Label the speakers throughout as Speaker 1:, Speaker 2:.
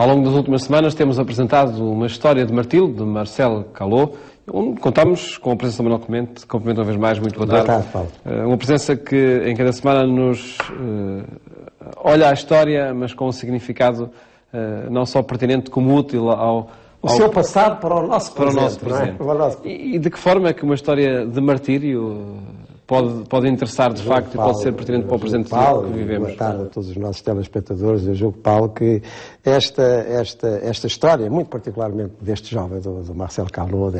Speaker 1: Ao longo das últimas semanas temos apresentado uma história de martírio, de Marcel Callot, onde contamos com a presença do Manuel Clemente. Cumprimento uma vez mais, muito boa tarde.
Speaker 2: Boa tarde, Paulo.
Speaker 1: Uma presença que em cada semana nos olha a história, mas com um significado não só pertinente como útil ao
Speaker 2: seu passado para o nosso presente.
Speaker 1: Não é? E de que forma é que uma história de martírio pode interessar de facto,
Speaker 2: Paulo,
Speaker 1: e pode ser pertinente para o presente
Speaker 2: Paulo,
Speaker 1: que vivemos?
Speaker 2: Boa tarde a todos os nossos telespectadores. Eu julgo, Paulo, que esta história, muito particularmente deste jovem, do Marcel Callot,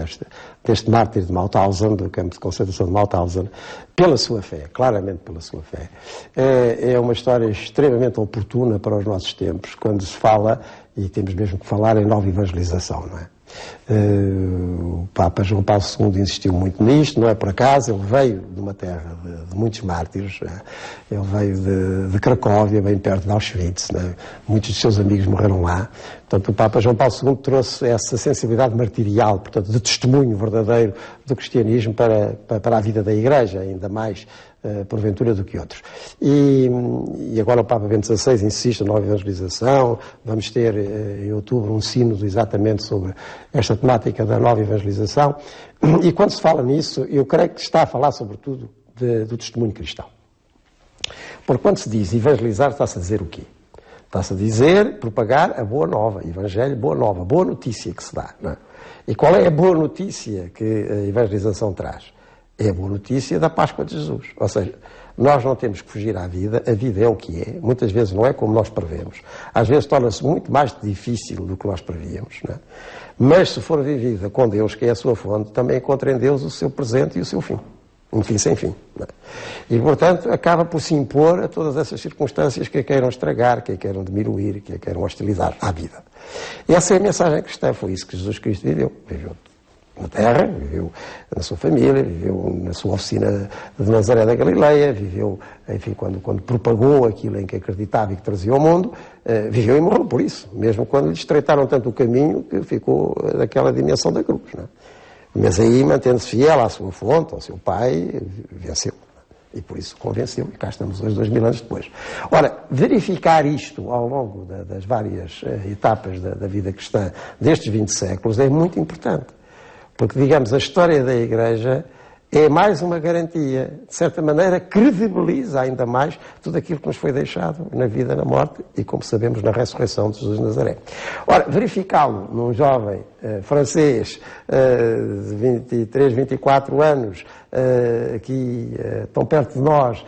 Speaker 2: deste mártir de Mauthausen, do campo de concentração de Mauthausen, pela sua fé, claramente pela sua fé, é uma história extremamente oportuna para os nossos tempos, quando se fala, e temos mesmo que falar, em nova evangelização, não é? O Papa João Paulo II insistiu muito nisto, não é por acaso. Ele veio de uma terra de muitos mártires, ele veio de Cracóvia, bem perto de Auschwitz, né? Muitos de seus amigos morreram lá. Portanto, o Papa João Paulo II trouxe essa sensibilidade martirial, portanto, de testemunho verdadeiro do cristianismo para a vida da Igreja, ainda mais porventura do que outros. E agora o Papa Bento XVI insiste na nova evangelização. Vamos ter em outubro um sínodo exatamente sobre esta temática da nova evangelização. E quando se fala nisso, eu creio que está a falar sobretudo do testemunho cristão. Porque quando se diz evangelizar, está-se a dizer o quê? Está-se a dizer propagar a boa nova, evangelho, boa nova, boa notícia que se dá. Não é? E qual é a boa notícia que a evangelização traz? É a boa notícia da Páscoa de Jesus. Ou seja, nós não temos que fugir à vida, a vida é o que é, muitas vezes não é como nós prevemos. Às vezes torna-se muito mais difícil do que nós prevíamos, não é? Mas se for vivida com Deus, que é a sua fonte, também encontra em Deus o seu presente e o seu fim. Um fim sem fim. Não é? E, portanto, acaba por se impor a todas essas circunstâncias que a queiram estragar, que a queiram diminuir, que a queiram hostilizar à vida. E essa é a mensagem cristã, foi isso que Jesus Cristo viveu. Viveu na terra, viveu na sua família, viveu na sua oficina de Nazaré da Galileia, viveu, enfim, quando propagou aquilo em que acreditava e que trazia ao mundo, viveu e morreu por isso, mesmo quando lhe estreitaram tanto o caminho que ficou daquela dimensão da cruz, não é? Mas aí, mantendo-se fiel à sua fonte, ao seu pai, venceu. E por isso convenceu, e cá estamos hoje, 2000 anos depois. Ora, verificar isto ao longo das várias etapas da vida cristã destes 20 séculos é muito importante. Porque, digamos, a história da Igreja é mais uma garantia, de certa maneira, credibiliza ainda mais tudo aquilo que nos foi deixado na vida, na morte e, como sabemos, na ressurreição de Jesus de Nazaré. Ora, verificá-lo num jovem francês de 23, 24 anos, aqui tão perto de nós,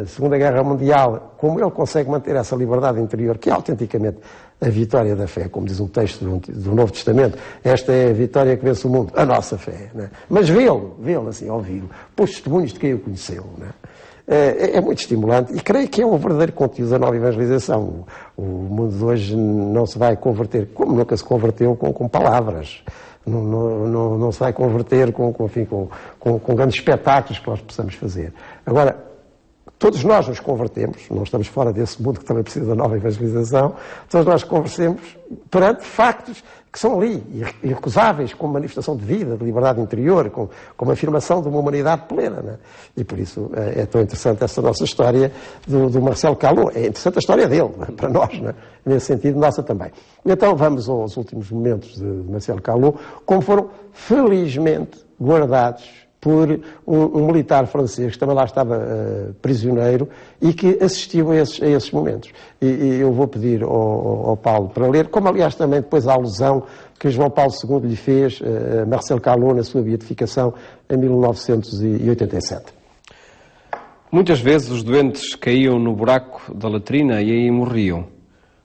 Speaker 2: Segunda Guerra Mundial, como ele consegue manter essa liberdade interior, que é autenticamente a vitória da fé, como diz um texto do Novo Testamento, esta é a vitória que vence o mundo, a nossa fé. Não é? Mas vê-lo assim, ouvi-lo, pôs testemunhos de quem o conheceu. Não é? É muito estimulante e creio que é o verdadeiro conteúdo da nova evangelização. O mundo de hoje não se vai converter, como nunca se converteu, com palavras. Não se vai converter com grandes espetáculos que nós possamos fazer. Agora, todos nós nos convertemos, não estamos fora desse mundo que também precisa da nova evangelização, todos nós convertemos perante factos que são ali, irrecusáveis, como manifestação de vida, de liberdade interior, como afirmação de uma humanidade plena. Né? E por isso é tão interessante essa nossa história do Marcel Callot. É interessante a história dele, para nós, né? Nesse sentido, nossa também. Então vamos aos últimos momentos de Marcel Callot, como foram felizmente guardados por um militar francês que também lá estava prisioneiro e que assistiu a esses momentos. E eu vou pedir ao Paulo para ler, como aliás também depois a alusão que João Paulo II lhe fez a Marcel Callot na sua beatificação em 1987.
Speaker 1: Muitas vezes os doentes caíam no buraco da latrina e aí morriam.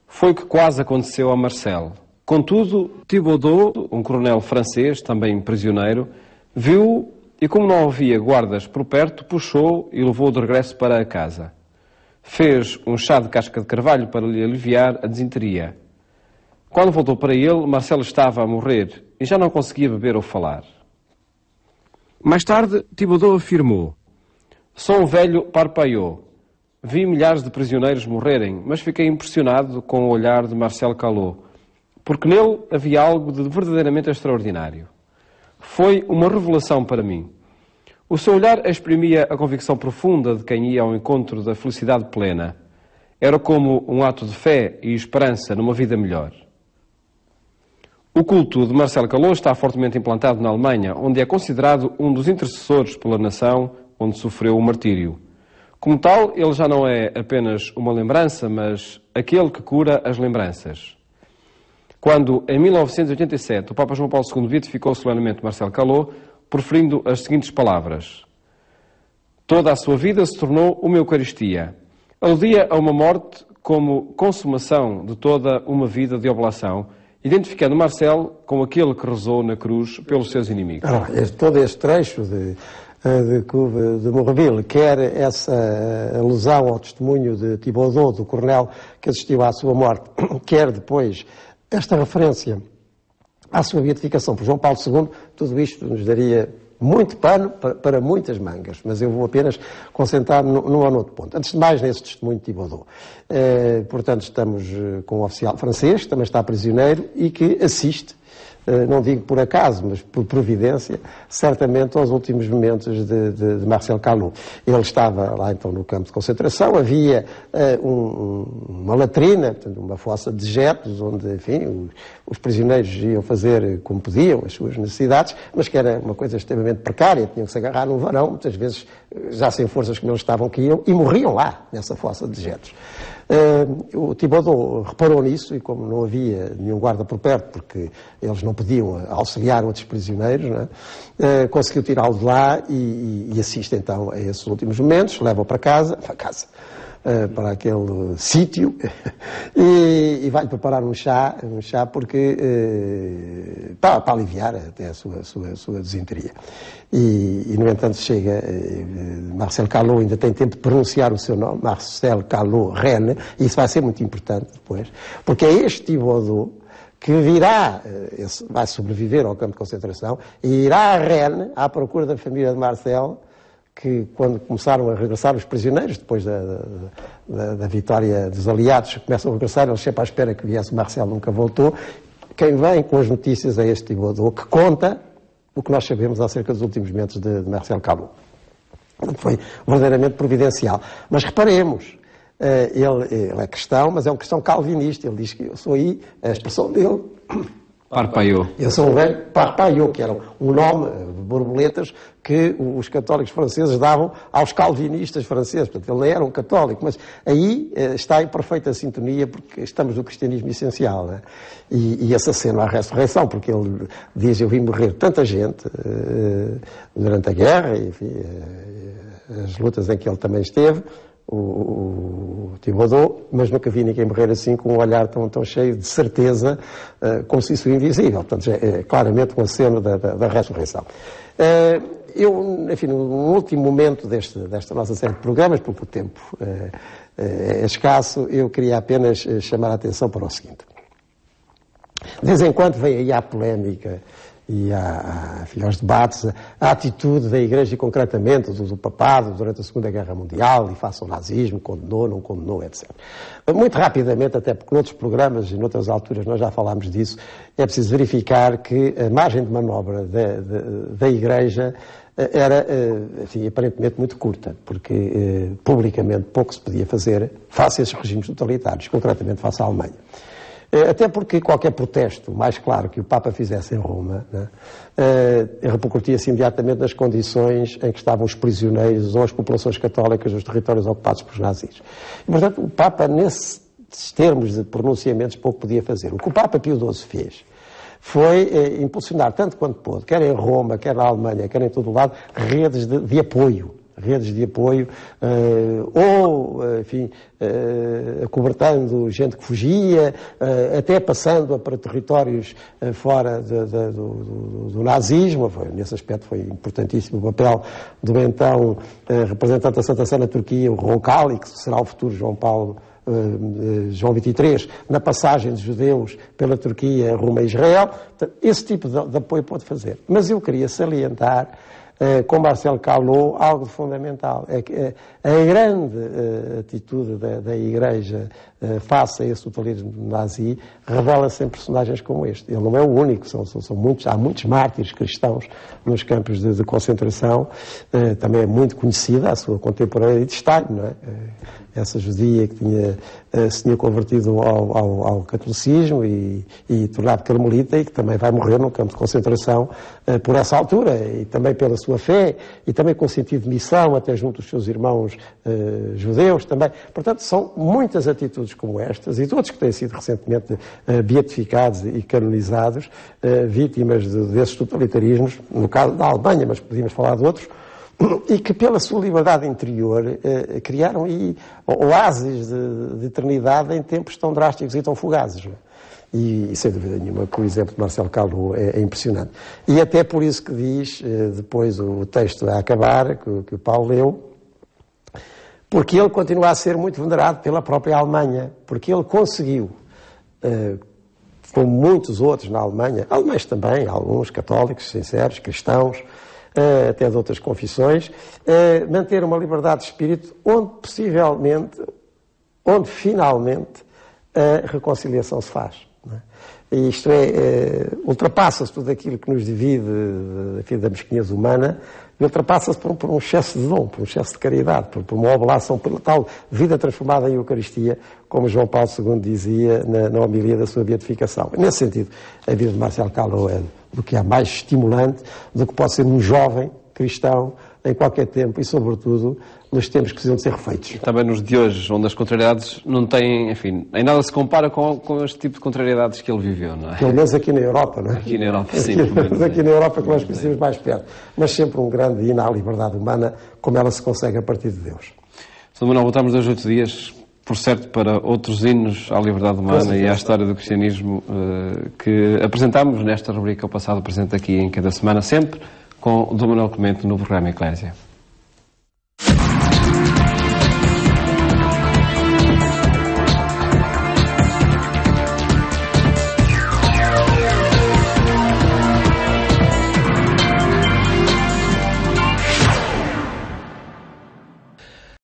Speaker 1: Foi o que quase aconteceu a Marcel. Contudo, Thibaudot, um coronel francês, também prisioneiro, viu e, como não havia guardas por perto, puxou e levou de regresso para a casa. Fez um chá de casca de carvalho para lhe aliviar a desinteria. Quando voltou para ele, Marcelo estava a morrer e já não conseguia beber ou falar. Mais tarde, Thibaudot afirmou: "Sou um velho parpaiô. Vi milhares de prisioneiros morrerem, mas fiquei impressionado com o olhar de Marcel Callot, porque nele havia algo de verdadeiramente extraordinário. Foi uma revelação para mim. O seu olhar exprimia a convicção profunda de quem ia ao encontro da felicidade plena. Era como um ato de fé e esperança numa vida melhor. O culto de Marcelo Calot está fortemente implantado na Alemanha, onde é considerado um dos intercessores pela nação onde sofreu o martírio. Como tal, ele já não é apenas uma lembrança, mas aquele que cura as lembranças. Quando, em 1987, o Papa João Paulo II beatificou solenemente Marcelo Calot, proferindo as seguintes palavras: toda a sua vida se tornou uma Eucaristia. Aludia a uma morte como consumação de toda uma vida de oblação, identificando Marcelo com aquele que rezou na cruz pelos seus inimigos.
Speaker 2: Todo este trecho de Morville, quer essa alusão ao testemunho de Thibaudot, do coronel que assistiu à sua morte, quer depois esta referência à sua beatificação por João Paulo II, tudo isto nos daria muito pano para muitas mangas, mas eu vou apenas concentrar-me num ou noutro ponto. Antes de mais, nesse testemunho de Thibaudot. Portanto, estamos com um oficial francês, que também está prisioneiro e que assiste, não digo por acaso, mas por providência, certamente aos últimos momentos de Marcel Calot. Ele estava lá então no campo de concentração, havia uma latrina, portanto, uma fossa de dejetos, onde, enfim, os prisioneiros iam fazer como podiam, as suas necessidades, mas que era uma coisa extremamente precária, tinham que se agarrar num varão, muitas vezes já sem forças como eles estavam, que iam, e morriam lá, nessa fossa de dejetos. O Thibaudot reparou nisso e, como não havia nenhum guarda por perto, porque eles não podiam auxiliar outros prisioneiros, não é? Conseguiu tirá-lo de lá e assiste então a esses últimos momentos, leva-o para casa, para aquele sítio e vai-lhe preparar um chá porque para aliviar até a sua desinteria. E no entanto chega, Marcel Calot ainda tem tempo de pronunciar o seu nome, Marcel Calot Rennes, e isso vai ser muito importante depois, porque é este Thibaudot que vai sobreviver ao campo de concentração e irá a Rennes à procura da família de Marcel, que quando começaram a regressar os prisioneiros, depois da vitória dos aliados, começam a regressar, eles sempre à espera que viesse o Marcel, nunca voltou. Quem vem com as notícias é este Thibaudot, que conta o que nós sabemos acerca dos últimos momentos de Marcel Calot. Foi verdadeiramente providencial. Mas reparemos, ele é cristão, mas é um cristão calvinista. Ele diz que eu sou aí, a expressão dele...
Speaker 1: Parpaiot.
Speaker 2: Eu sou um velho Parpaiot, que era um nome de borboletas que os católicos franceses davam aos calvinistas franceses. Portanto, ele não era um católico, mas aí está em perfeita sintonia, porque estamos no cristianismo essencial, né? E esse aceno à ressurreição, porque ele diz: eu vi morrer tanta gente durante a guerra, e, enfim, as lutas em que ele também esteve, o Thibaudot, mas nunca vi ninguém morrer assim, com um olhar tão cheio de certeza, como se isso fosse invisível. Portanto, é claramente um aceno da ressurreição. Eu, enfim, no último momento desta nossa série de programas, porque o tempo é escasso, eu queria apenas chamar a atenção para o seguinte. De vez em quando vem aí a polémica e aos debates, a atitude da Igreja, e concretamente do Papado, durante a Segunda Guerra Mundial, e face ao nazismo, condenou, não condenou, etc. Muito rapidamente, até porque noutros programas e noutras alturas nós já falámos disso, é preciso verificar que a margem de manobra da Igreja era, enfim, aparentemente muito curta, porque publicamente pouco se podia fazer face a esses regimes totalitários, concretamente face à Alemanha. Até porque qualquer protesto mais claro que o Papa fizesse em Roma, né, repercutia-se imediatamente nas condições em que estavam os prisioneiros ou as populações católicas dos territórios ocupados pelos nazis. E, portanto, o Papa, nesses termos de pronunciamentos, pouco podia fazer. O que o Papa Pio XII fez foi impulsionar, tanto quanto pôde, quer em Roma, quer na Alemanha, quer em todo o lado, redes de apoio, enfim, acobertando gente que fugia, até passando para territórios fora do nazismo. Nesse aspecto foi importantíssimo o papel do então representante da Santa Sé na Turquia, o Roncalli, que será o futuro João XXIII, na passagem de judeus pela Turquia, Roma e Israel. Esse tipo de apoio pode fazer. Mas eu queria salientar, com Marcel Calot, algo fundamental. É que a grande atitude da Igreja face a esse totalitarismo nazi, revela-se em personagens como este. Ele não é o único, há muitos mártires cristãos nos campos de concentração. Também é muito conhecida a sua contemporânea de Stalin, não é? Essa judia que se tinha convertido ao catolicismo e tornado carmelita, e que também vai morrer num campo de concentração por essa altura, e também pela sua fé, e também com sentido de missão, até junto dos seus irmãos judeus também. Portanto, são muitas atitudes como estas, e todos que têm sido recentemente beatificados e canonizados, vítimas desses totalitarismos, no caso da Alemanha, mas podíamos falar de outros, e que pela sua liberdade interior criaram oásis de eternidade em tempos tão drásticos e tão fugazes. Não é? E sem dúvida nenhuma que o exemplo de Marcel Calot é impressionante. E até por isso que diz, depois o texto a acabar, que o Paulo leu, porque ele continua a ser muito venerado pela própria Alemanha, porque ele conseguiu, como muitos outros na Alemanha, alemães também, alguns católicos, sinceros, cristãos, até de outras confissões, manter uma liberdade de espírito onde finalmente a reconciliação se faz. Não é? E isto ultrapassa-se tudo aquilo que nos divide da mesquinhez humana, e ultrapassa-se por um excesso de dom, por um excesso de caridade, por uma oblação, pela tal vida transformada em Eucaristia, como João Paulo II dizia na homilia da sua beatificação. Nesse sentido, a vida de Marcel Calot é do que há mais estimulante do que pode ser um jovem cristão em qualquer tempo, e sobretudo nos tempos que precisam de ser refeitos.
Speaker 1: Também nos de hoje, onde as contrariedades não têm, enfim, em nada se compara com este tipo de contrariedades que ele viveu, não é?
Speaker 2: Pelo menos aqui na Europa, não é?
Speaker 1: Aqui na Europa, sim.
Speaker 2: Aqui na Europa que nós conhecemos mais perto. Mas sempre um grande hino à liberdade humana, como ela se consegue a partir de Deus.
Speaker 1: Sr. Manuel, voltamos 2 ou 8 dias, por certo, para outros hinos à liberdade humana e à história do cristianismo que apresentamos nesta rubrica O Passado Presente aqui em cada semana, sempre com o Dom Manuel Clemente no programa Eclésia.